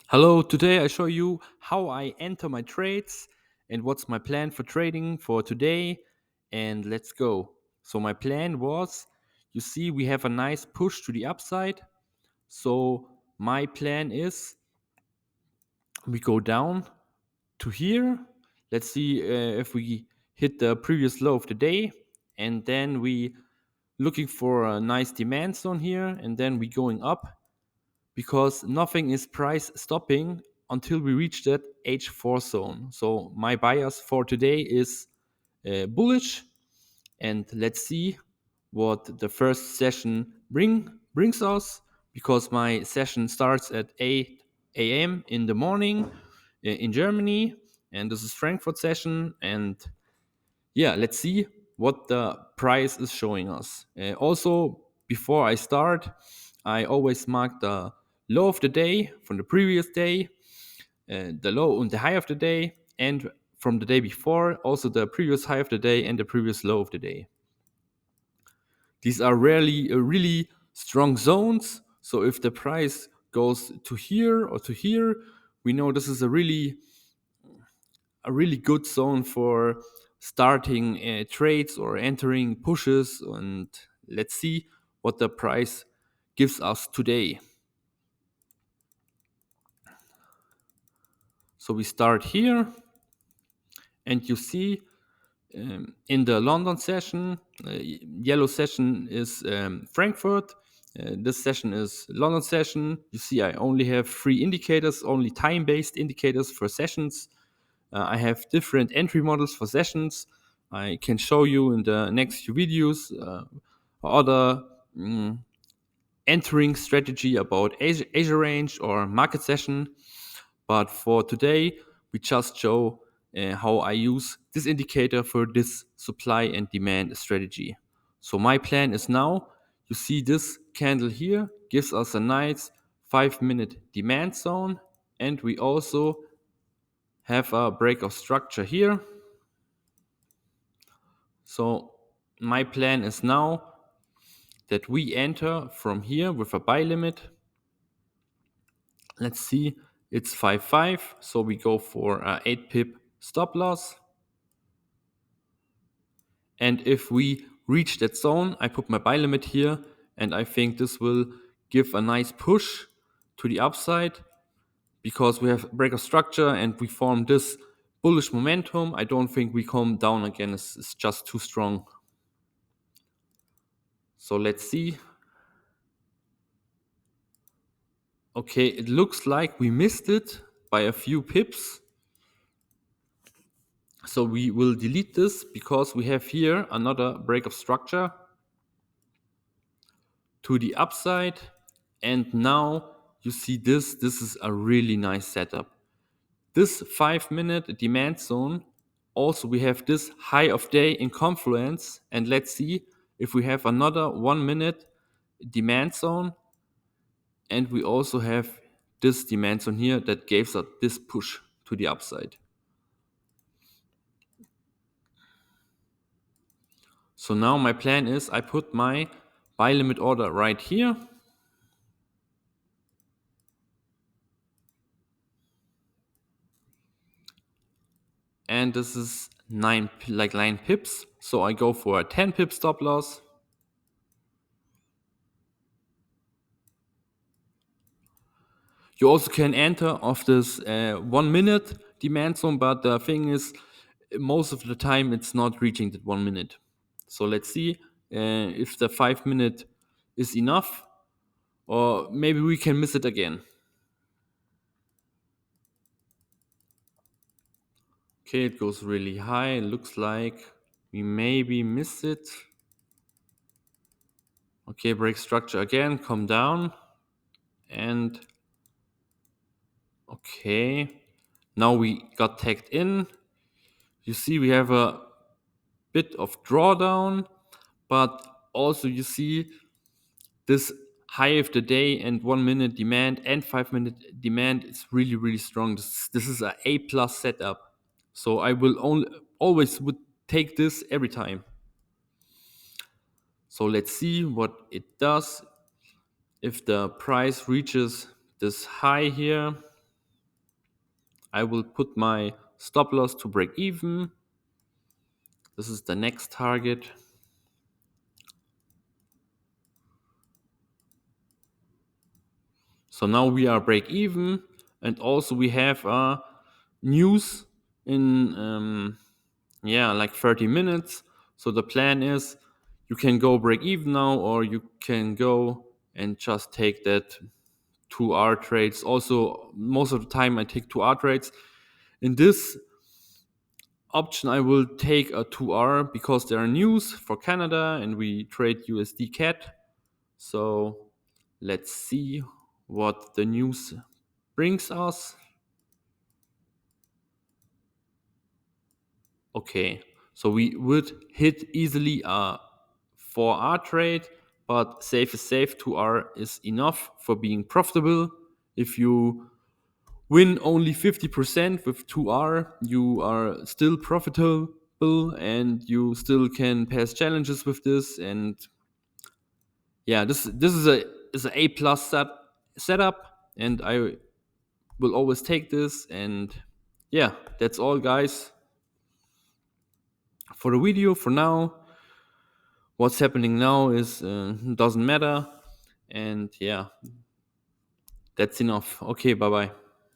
Hello, today I show you how I enter my trades and what's my plan for trading for today. And let's go. So, my plan was you see, we have a nice push to the upside. So, my plan is we go down to here. Let's see if we hit the previous low of the day. And then we looking for a nice demand zone here. And then we going up because nothing is price stopping until we reach that H4 zone. So my bias for today is bullish, and let's see what the first session brings us, because my session starts at 8 a.m. in the morning in Germany, and this is Frankfurt session. And yeah, let's see what the price is showing us. Also, before I start, I always mark the low of the day from the previous day, the low and the high of the day, and from the day before, also the previous high of the day and the previous low of the day. These are rarely really strong zones. So if the price goes to here or to here, we know this is a really good zone for starting trades or entering pushes. And let's see what the price gives us today. So we start here, and you see in the London session, yellow session is Frankfurt. This session is London session. You see, I only have three indicators, only time-based indicators for sessions. I have different entry models for sessions. I can show you in the next few videos other entering strategy about Asia range or market session. But for today, we just show how I use this indicator for this supply and demand strategy. So my plan is now, you see this candle here gives us a nice 5-minute demand zone, and we also have a break of structure here. So my plan is now that we enter from here with a buy limit. Let's see, it's 5.5, so we go for a 8 pip stop loss. And if we reach that zone, I put my buy limit here, and I think this will give a nice push to the upside because we have break of structure and we form this bullish momentum. I don't think we come down again. It's just too strong. So let's see. Okay, it looks like we missed it by a few pips. So we will delete this because we have here another break of structure to the upside. And now you see this is a really nice setup. This 5-minute demand zone, also we have this high of day in confluence, and let's see if we have another 1-minute demand zone, and we also have this demand zone here that gives us this push to the upside. So now my plan is I put my buy limit order right here. And this is 9 pips. So I go for a 10 pip stop loss. You also can enter off this 1-minute demand zone, but the thing is, most of the time it's not reaching that 1 minute. So let's see if the 5-minute is enough, or maybe we can miss it again. Okay, it goes really high. It looks like we maybe missed it. Okay, break structure again, come down, and okay, now we got tagged in. You see we have a bit of drawdown, but also you see this high of the day and 1-minute demand and 5-minute demand is really strong. This is a A+ setup. So I will always would take this every time. So let's see what it does if the price reaches this high here. I will put my stop loss to break even. This is the next target. So now we are break even, and also we have news in like 30 minutes. So the plan is you can go break even now, or you can go and just take that 2 hour trades. Also, most of the time I take 2 hour trades. In this option, I will take a 2 hour because there are news for Canada and we trade USDCAD. So let's see what the news brings us. Okay, so we would hit easily a 4 hour trade, but safe is safe. 2 hour is enough for being profitable. If you win only 50% with 2 hour, you are still profitable and you still can pass challenges with this. And yeah, this is a A plus setup, and I will always take this. And yeah, that's all, guys, for the video for now. What's happening now is doesn't matter, and yeah, that's enough. Okay, bye bye.